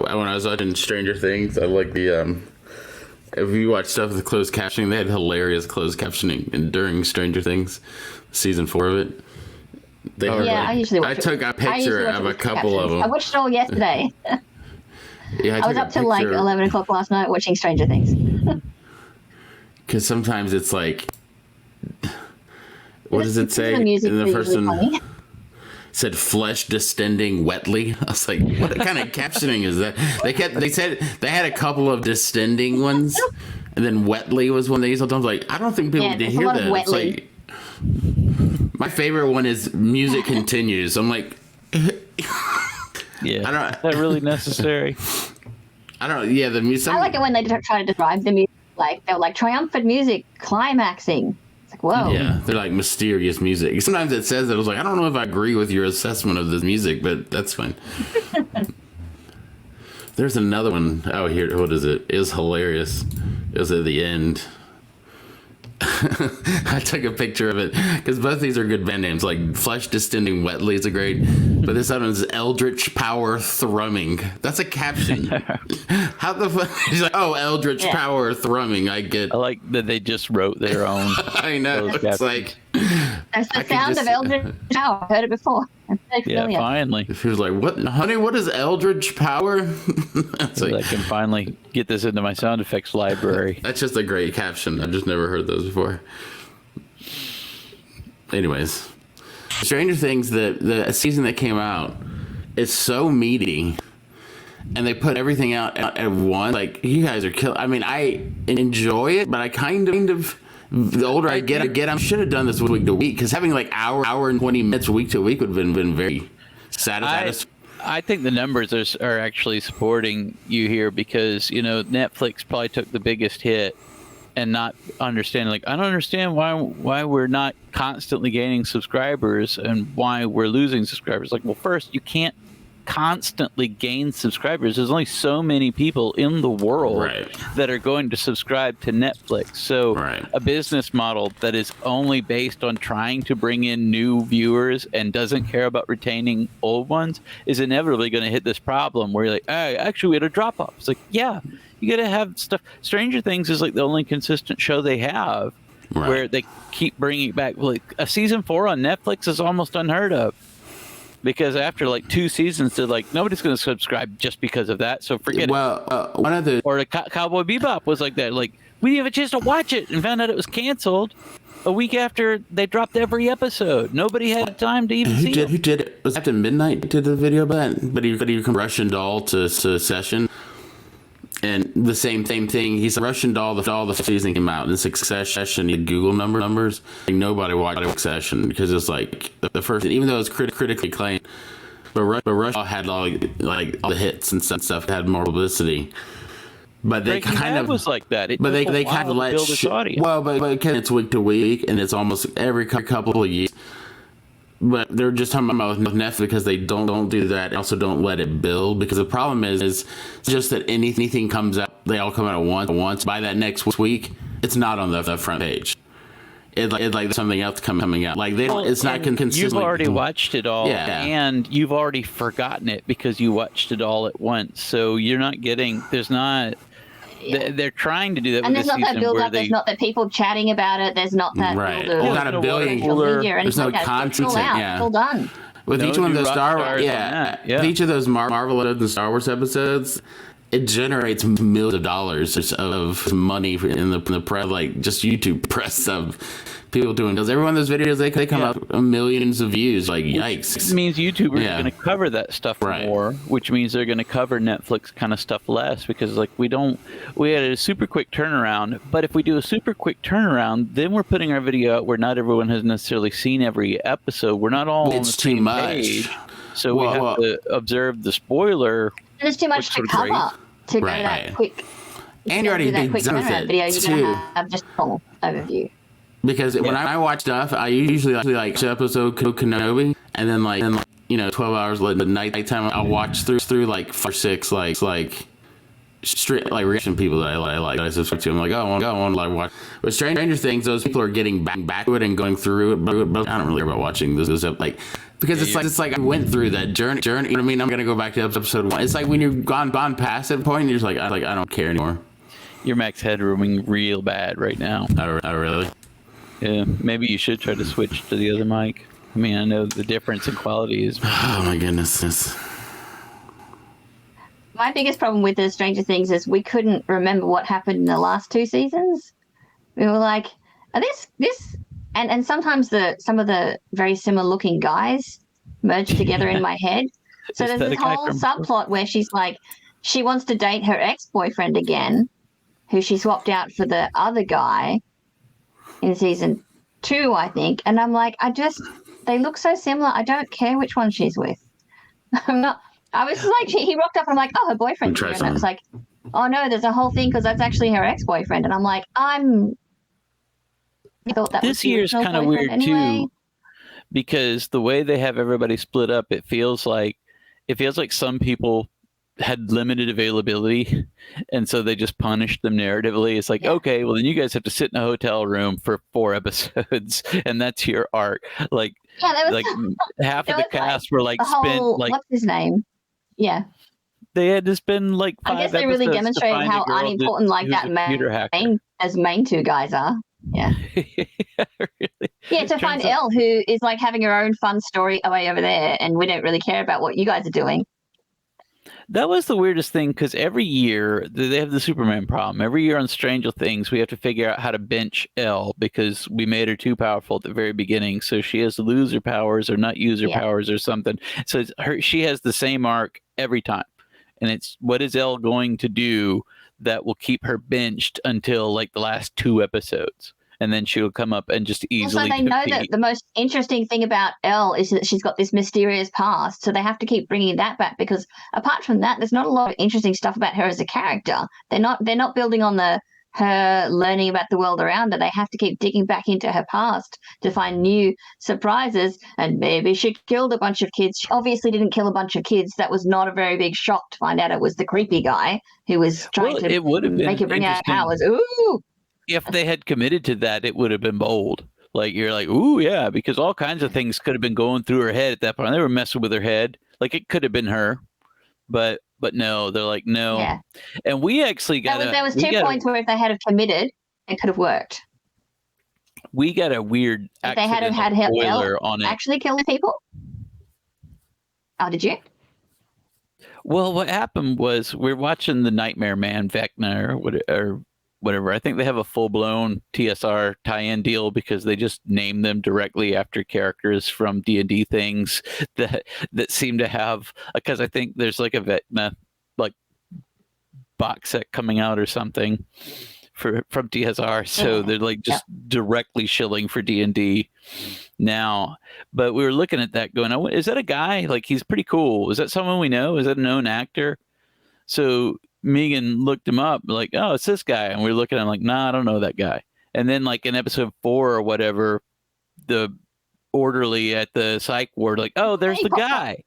when I was watching Stranger Things, I like the if you watch stuff with closed captioning, they had hilarious closed captioning during Stranger Things, season 4 of it. I usually watch I took a picture of a couple of them. I watched it all yesterday. Yeah, I was up till like 11 o'clock last night watching Stranger Things. Because sometimes it's like, what does it say? The music in the first one funny. said flesh distending wetly. I was like, what kind of captioning is that? They said they had a couple of distending ones, and then wetly was one they used. I was like, I don't think people need to hear that. It's like, my favorite one is music continues. I'm like, yeah, I don't. Is that really necessary? I don't. Yeah, the music. I like it when they try to describe the music, like they're like triumphant music, climaxing. It's like, whoa. Yeah, they're like mysterious music. Sometimes it says that. I was like, I don't know if I agree with your assessment of this music, but that's fine. There's another one. Oh, here. What is it? It was hilarious. It was at the end. I took a picture of it because both these are good band names. Like Flesh Distending Wetly is a great, but this other one is Eldritch Power Thrumming. That's a caption. How the fuck? He's like, oh, Eldritch Power Thrumming. I like that they just wrote their own. I know. It's like that's the sound of Eldritch Power. I've heard it before. Yeah, finally. He was like, "What, honey? What is Eldritch Power?" Like, I can finally get this into my sound effects library. That's just a great caption. I've just never heard those before. Anyways, Stranger Things, the season that came out is so meaty, and they put everything out at once. Like, you guys are killing. I mean, I enjoy it, but I kind of. The older I get, I should have done this week to week, because having like hour and 20 minutes week to week would have been very satisfying. I think the numbers are actually supporting you here, because, you know, Netflix probably took the biggest hit and not understanding. Like, I don't understand why we're not constantly gaining subscribers and why we're losing subscribers. Like, well, first, you can't constantly gain subscribers. There's only so many people in the world that are going to subscribe to Netflix. So a business model that is only based on trying to bring in new viewers and doesn't care about retaining old ones is inevitably going to hit this problem where you're like, hey, actually we had a drop off. It's like, yeah, you got to have stuff. Stranger Things is like the only consistent show they have where they keep bringing it back. Like a season 4 on Netflix is almost unheard of. Because after like 2 seasons, they're like, nobody's going to subscribe just because of that. So forget it. One of the or the Cowboy Bebop was like that. Like, we didn't have a chance to watch it and found out it was canceled a week after they dropped every episode. Nobody had time to even see it. Who did it? Was Captain Midnight did the video about it? But he come Russian Doll to Session. And the same thing. He's a Russian Doll. The season came out in succession. You Google numbers. Like, nobody watched Succession because it's like the first. Even though it was critically acclaimed, but Russian Doll had all the hits and stuff. Had more publicity. But they kind of was like that. But they kind of let build its audience. Well, but it's week to week, and it's almost every couple of years. But they're just talking about with Netflix because they don't do that. Also, don't let it build, because the problem is just that anything comes out, they all come out at once. By that next week, it's not on the front page. It's like something else coming out. Like it's not consistent. You've already watched it all, and you've already forgotten it because you watched it all at once. So you're not getting. There's not. They're trying to do that. And with there's not that build up. There's not that people chatting about it. There's not that build up. There's not a billion. There's no content. It's all done. With each one of those Star Wars, with each of those Marvel and Star Wars episodes, it generates millions of dollars of money in the press, like just YouTube press of people doing. Because every one of those videos, they come out millions of views. Like, yikes! It means YouTubers are going to cover that stuff more, which means they're going to cover Netflix kind of stuff less, because like we had a super quick turnaround. But if we do a super quick turnaround, then we're putting our video out where not everyone has necessarily seen every episode. We're not all on the same page, so we have to observe the spoiler. And there's too much to cover to go that quick. And you're already big done with it video. You're going to have just a full overview. Because when I watch stuff, I usually like episode Kenobi, and then 12 hours later, the nighttime, I'll watch through like 5 or 6 like like reaction people that I like. I subscribe to. I'm like, oh, I want to like watch. But Stranger Things, those people are getting back to it and going through it. But I don't really care about watching this like because it's like I went through that journey. You know what I mean? I'm gonna go back to episode 1. It's like when you've gone past that point, you're just like I don't care anymore. Your Max headrooming real bad right now. I really. Yeah, maybe you should try to switch to the other mic. I mean, I know the difference in quality is. Oh my goodness. My biggest problem with the Stranger Things is we couldn't remember what happened in the last 2 seasons. We were like, are this and sometimes some of the very similar looking guys merged together in my head. So there's this whole subplot where she's like, she wants to date her ex-boyfriend again, who she swapped out for the other guy in season 2, I think. And I'm like, they look so similar. I don't care which one she's with. I was like, he rocked up and I'm like, oh, her boyfriend's here. And I was like, oh no, there's a whole thing because that's actually her ex-boyfriend. And I'm like, I thought that this year's kind of weird anyway. too, because the way they have everybody split up, it feels like some people had limited availability, and so they just punished them narratively. It's like, okay, well then you guys have to sit in a hotel room for 4 episodes, and that's your arc. Like, like half of the cast were like spent like what's his name? Yeah. They had to spend like 5 I guess they really demonstrated how unimportant like that main 2 guys are. Yeah. Really. Yeah, to find Elle, who is like having her own fun story away over there, and we don't really care about what you guys are doing. That was the weirdest thing, because every year they have the Superman problem. Every year on Stranger Things, we have to figure out how to bench Elle because we made her too powerful at the very beginning. So she has to lose her powers or not use her powers or something. So she has the same arc every time. And it's, what is Elle going to do that will keep her benched until like the last 2 episodes? And then she'll come up and just easily. Also, they know that the most interesting thing about Elle is that she's got this mysterious past, so they have to keep bringing that back because apart from that, there's not a lot of interesting stuff about her as a character. They're not building on her learning about the world around her. They have to keep digging back into her past to find new surprises. And maybe she killed a bunch of kids. She obviously didn't kill a bunch of kids. That was not a very big shock to find out it was the creepy guy who was trying to make her bring out powers. Ooh. If they had committed to that, it would have been bold. Like, you're like, ooh, yeah, because all kinds of things could have been going through her head at that point. They were messing with her head. Like, it could have been her. But no, they're like, no. Yeah. And we actually got there was 2 points where if they had have committed, it could have worked. We got a weird if they had had spoiler on it. Actually kill people? Oh, did you? Well, what happened was we're watching the Nightmare Man Vecna or whatever. I think they have a full-blown TSR tie-in deal because they just name them directly after characters from D&D things that seem to have, because I think there's like a Vecna like box set coming out or something from TSR, so they're like just directly shilling for D&D now. But we were looking at that going, is that a guy? Like, he's pretty cool. Is that someone we know? Is that a known actor? So Megan looked him up, like, oh, it's this guy. And we were looking at him like, nah, I don't know that guy. And then like in episode 4 or whatever, the orderly at the psych ward, like, oh, there's the guy.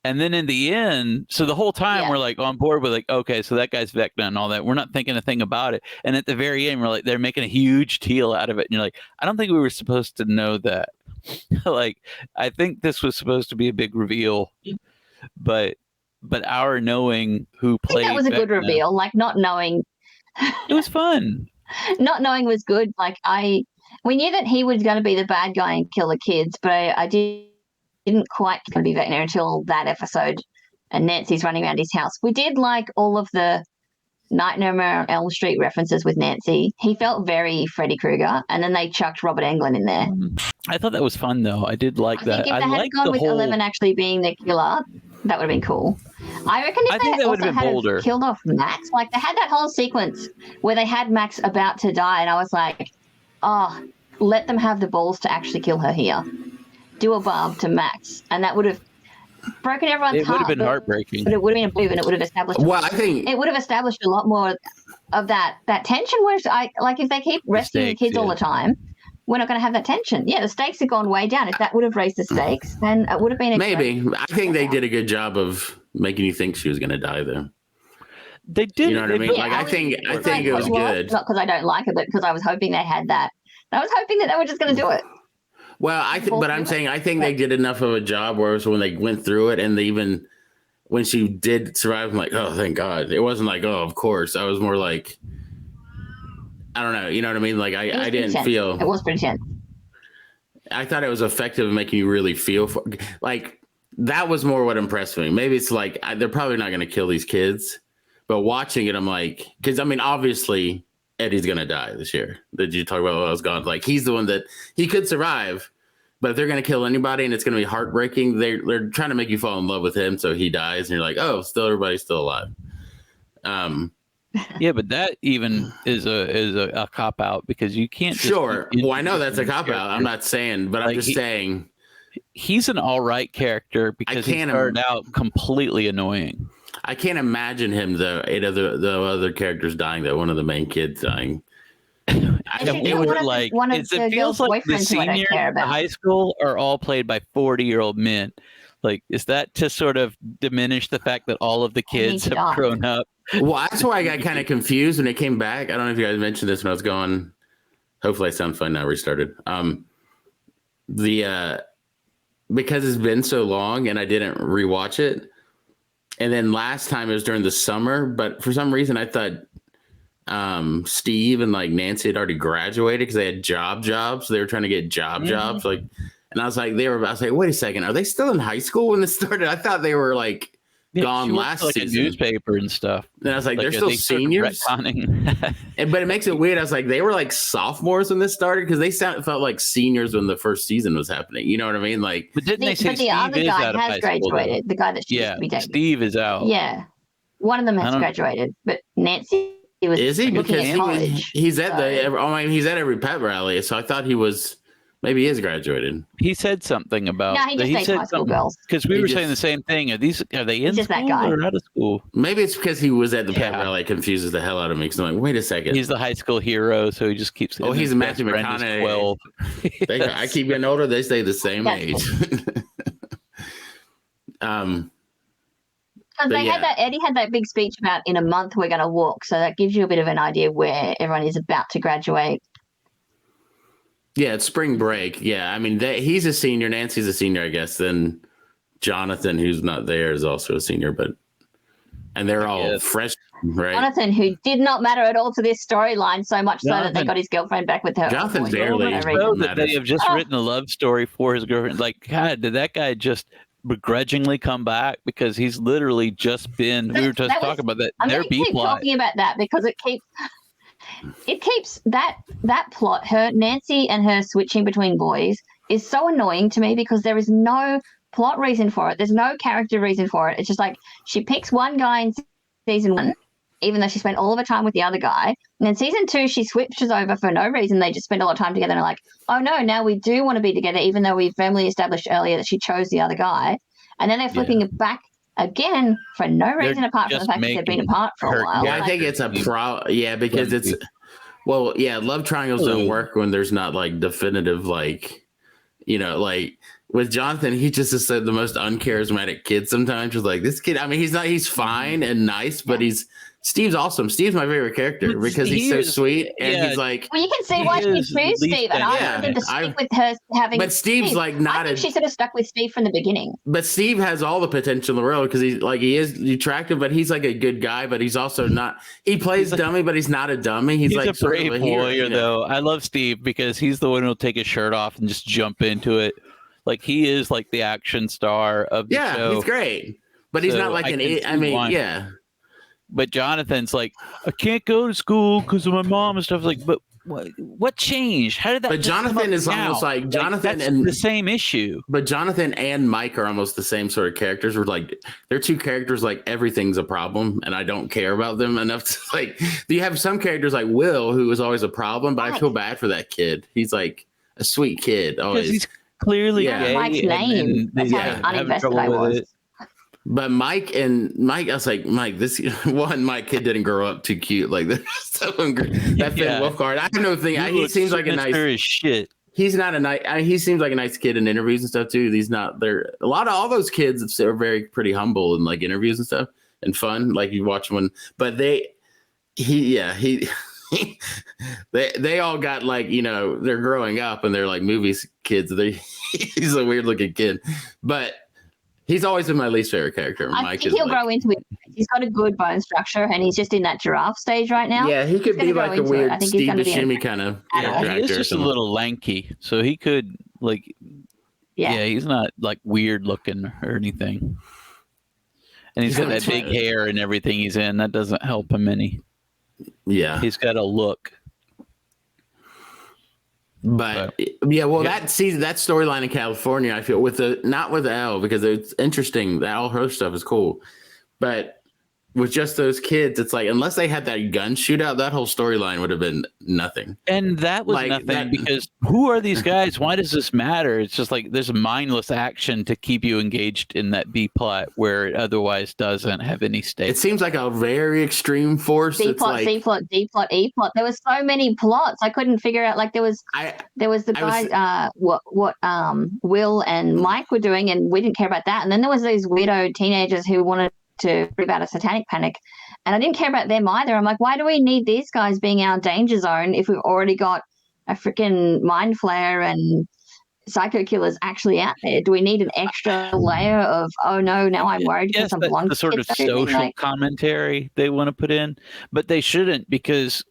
And then in the end, so the whole time we're like on board with like, okay, so that guy's Vecna and all that. We're not thinking a thing about it. And at the very end, we're like, they're making a huge deal out of it. And you're like, I don't think we were supposed to know that. Like, I think this was supposed to be a big reveal, but our knowing who played that was a Vecna, good reveal. Like, not knowing, it was fun. Not knowing was good. Like, we knew that he was going to be the bad guy and kill the kids, but I didn't quite going to be Vecna until that episode. And Nancy's running around his house. We did like all of the Nightmare on Elm Street references with Nancy. He felt very Freddy Krueger, and then they chucked Robert Englund in there. I thought that was fun, though. I did like that. If they had gone with 11 actually being the killer, that would have been cool. I reckon if they also had killed off Max, like they had that whole sequence where they had Max about to die, and I was like, oh, let them have the balls to actually kill her here. Do a barb to Max, and that would have broken everyone's heart. It would have been heartbreaking. But it would have been a blue, and it would have established. Well, I think it would have established a lot more of that tension. Whereas if they keep rescuing the kids all the time, we're not going to have that tension. Yeah, the stakes have gone way down. If that would have raised the stakes, then it would have been maybe. I think they did a good job of making you think she was going to die, though. They did. You know what I mean? Like, I think it was good. Not because I don't like it, but because I was hoping they had that. I was hoping that they were just going to do it. Well, I think they did enough of a job where it was when they went through it, and they even when she did survive, I'm like, oh, thank God. It wasn't like, oh, of course. I was more like, I don't know. You know what I mean? Like, I didn't feel. It was pretty tense. I thought it was effective in making you really feel for, like, that was more what impressed me. Maybe it's like they're probably not going to kill these kids, but watching it, I'm like, because I mean, obviously Eddie's going to die this year. Did you talk about what I was gone? Like, he's the one that he could survive, but if they're going to kill anybody and it's going to be heartbreaking, they're trying to make you fall in love with him, so he dies, and you're like, oh, still everybody's still alive. Yeah, but that even is a cop out because you can't. Sure. Well, I know that's a cop out. I'm not saying, but I'm just saying he's an all right character because he started out completely annoying. I can't imagine him the other characters dying though. One of the main kids dying. It feels like the seniors in high school are all played by 40-year-old men. Like, is that to sort of diminish the fact that all of the kids have grown up? Well, that's why I got kind of confused when it came back. I don't know if you guys mentioned this when I was going. Hopefully, I sound fine now. Restarted. Because it's been so long and I didn't rewatch it, and then last time it was during the summer. But for some reason, I thought Steve and like Nancy had already graduated because they had jobs. They were trying to get jobs, like. And I was like, wait a second, are they still in high school when this started? I thought they were like gone last season. A newspaper and stuff. And I was like they're still seniors. But it makes it weird. I was like, they were like sophomores when this started because they felt like seniors when the first season was happening. You know what I mean? Like, but didn't they say the other guy has graduated? The guy that she used to be dating. Steve is out. Yeah, one of them has graduated, but Nancy was. Is he? Because he's at he's at every pep rally, so I thought he was. Maybe he is graduated. He said something about. No, he just dates high school girls. Because we were saying the same thing. Are they in school or out of school? Maybe it's because he was at the pep rally. It confuses the hell out of me. Because I'm like, wait a second. He's the high school hero, so he just keeps. Oh, he's Matthew McConaughey. 12. I keep getting older. They stay the same age. Because Eddie had that big speech about in a month we're going to walk. So that gives you a bit of an idea where everyone is about to graduate. Yeah, it's spring break. Yeah, I mean, he's a senior. Nancy's a senior, I guess. Then Jonathan, who's not there, is also a senior. And they're all freshmen, right? Jonathan, who did not matter at all to this storyline, so much so that they got his girlfriend back with her. Jonathan barely. They have just written a love story for his girlfriend. Like, God, did that guy just begrudgingly come back? Because he's literally just been. We were just talking about that. I'm going to keep talking about that because it keeps that plot, Nancy and her switching between boys, is so annoying to me because there is no plot reason for it. There's no character reason for it. It's just like she picks one guy in season 1, even though she spent all of her time with the other guy. And then season 2, she switches over for no reason. They just spend a lot of time together and are like, oh no, now we do want to be together, even though we firmly established earlier that she chose the other guy. And then they're flipping it back again for no reason apart from the fact that they've been apart for a while. Yeah, I think it's a because it's love triangles don't work when there's not like definitive, like, you know, like with Jonathan, he just is the most uncharismatic kid sometimes. Just like this kid, I mean, he's fine and nice, but Steve's awesome. Steve's my favorite character because he's so sweet and he's like. Well, you can see why she chose Steve, and I wanted to stick with her having. But Steve's Steve. Like not. I think she should have stuck with Steve from the beginning. But Steve has all the potential in the world because he is attractive, but he's like a good guy, but he's also not. He plays dummy, but he's not a dummy. He's like a brave warrior, though. I love Steve because he's the one who'll take his shirt off and just jump into it. Like he is like the action star of the show. Yeah, he's great, but he's not like But Jonathan's like, I can't go to school because of my mom and stuff. Like, but what changed? How did that? But Jonathan is almost like Jonathan and the same issue. But Jonathan and Mike are almost the same sort of characters. Where like they're two characters like everything's a problem, and I don't care about them enough to like. You have some characters like Will, who is always a problem, but I feel bad for that kid. He's like a sweet kid. Always. He's clearly gay. Mike's lame. That's how uninvested I was. But Mike, I was like, Mike, Mike kid didn't grow up too cute. Like that Finn Wolfhard. I have no thing. He seems like a nice shit. He's not a nice. He seems like a nice kid in interviews and stuff too. He's not. They're a lot of all those kids are very pretty humble in like interviews and stuff. and fun. Like you watch one, but he they all got like, they're growing up and they're like movies kids. He's a weird looking kid, but he's always been my least favorite character. I think he'll grow into it. He's got a good bone structure, and he's just in that giraffe stage right now. Yeah, he could be like a weird Steve Buscemy kind of character. He's just a little lanky, so he could he's not like weird looking or anything. And he's got that big hair and everything he's in. That doesn't help him any. Yeah, he's got a look. But that storyline in California, I feel not with Al, because it's interesting. The Al Hirsch stuff is cool, but with just those kids, it's like, unless they had that gun shootout, that whole storyline would have been nothing. And that was nothing because who are these guys? Why does this matter? It's just like there's a mindless action to keep you engaged in that B plot where it otherwise doesn't have any stake. It seems like a very extreme force. C plot, C plot, D plot, E plot. There was so many plots I couldn't figure out. Like there was the guy what Will and Mike were doing, and we didn't care about that. And then there was these weirdo teenagers who wanted to read about a satanic panic, and I didn't care about them either. I'm like, why do we need these guys being our danger zone if we've already got a freaking mind flare and psycho killers actually out there? Do we need an extra layer of, oh no, now I'm worried because some blonde the sort of social commentary they want to put in, but they shouldn't, because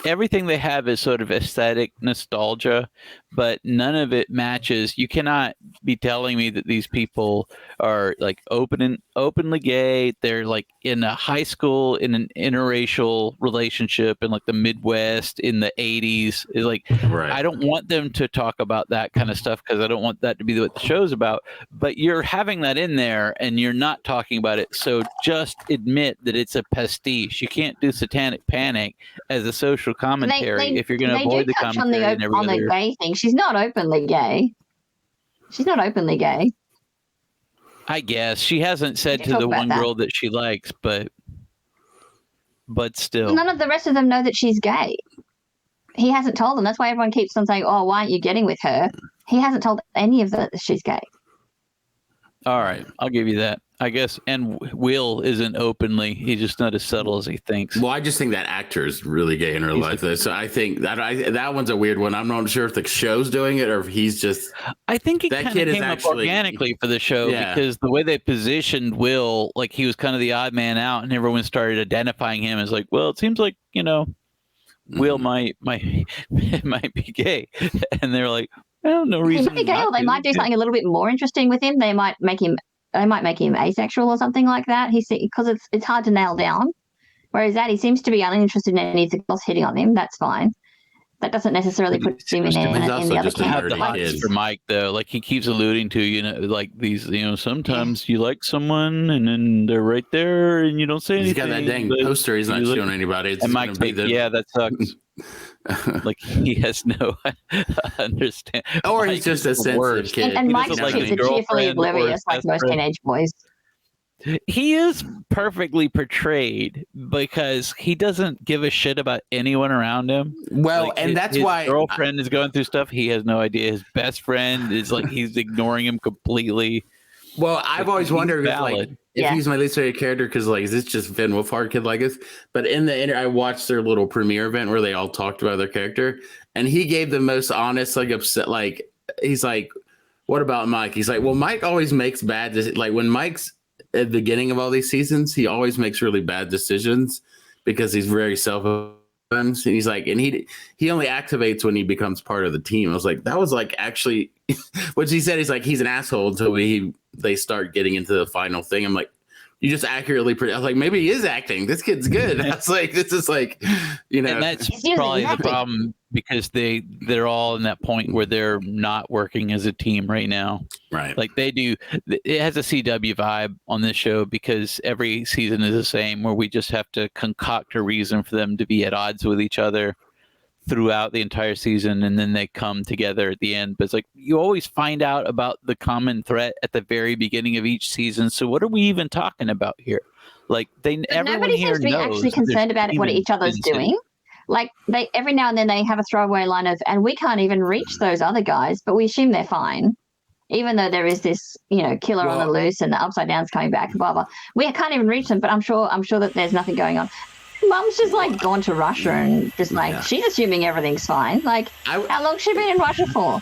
everything they have is sort of aesthetic nostalgia, but none of it matches. You cannot be telling me that these people are like openly gay. They're like in a high school in an interracial relationship in like the Midwest in the 80s. It's like, I don't want them to talk about that kind of stuff because I don't want that to be what the show's about. But you're having that in there and you're not talking about it. So just admit that it's a pastiche. You can't do Satanic Panic as a social commentary if you're going to avoid the commentary and every on the gay thing. She's not openly gay. She's not openly gay. I guess she hasn't said to the one girl that she likes, but still. None of the rest of them know that she's gay. He hasn't told them. That's why everyone keeps on saying, "Oh, why aren't you getting with her?" He hasn't told any of them that she's gay. All right, I'll give you that, I guess. And Will isn't openly. He's just not as subtle as he thinks. Well, I just think that actor is really gay in real life. So I think that one's a weird one. I'm not sure if the show's doing it or if he's just. I think he kind of came up organically for the show because the way they positioned Will, like he was kind of the odd man out, and everyone started identifying him as like, well, it seems like Will might be gay, and they're like, well, no reason. He might be gay, or they might do something a little bit more interesting with him. They might make him asexual or something like that. Because it's hard to nail down. Whereas that he seems to be uninterested in anything else hitting on him. That's fine. That doesn't necessarily put him in the other camp. The hots for Mike though, like he keeps alluding to, like these, sometimes you like someone and then they're right there and you don't say anything. He's got that dang poster. He's not showing anybody. It's and Mike's like, yeah, that sucks. Like he has no understand, or he's just a sensitive kid. And Mike's cheerfully oblivious, like most teenage boys. He is perfectly portrayed because he doesn't give a shit about anyone around him. Well, and that's his why girlfriend is going through stuff. He has no idea. His best friend is like he's ignoring him completely. Well, I've always wondered if he's my least favorite character because is this just Finn Wolfhard kid like this? But in the I watched their little premiere event where they all talked about their character, and he gave the most honest, upset. He's like, "What about Mike?" He's like, "Well, Mike always makes bad when Mike's at the beginning of all these seasons, he always makes really bad decisions because he's very self-aware." And he's like, and he only activates when he becomes part of the team. I was like, that was actually what he said. He's like, he's an asshole until they start getting into the final thing. I'm like, you just accurately. I was like, maybe he is acting. This kid's good. I was like, this is And that's probably the problem because they're all in that point where they're not working as a team right now. Right. Like they do. It has a CW vibe on this show because every season is the same where we just have to concoct a reason for them to be at odds with each other throughout the entire season, and then they come together at the end. But it's like you always find out about the common threat at the very beginning of each season. So what are we even talking about here? Like nobody seems to be actually concerned about what each other's doing. Like they every now and then they have a throwaway line of, and we can't even reach those other guys, but we assume they're fine. even though there is this, killer on the loose and the upside down's coming back, blah blah. We can't even reach them, but I'm sure that there's nothing going on. Mum's just like gone to Russia and just like she's assuming everything's fine. Like, how long's she been in Russia for?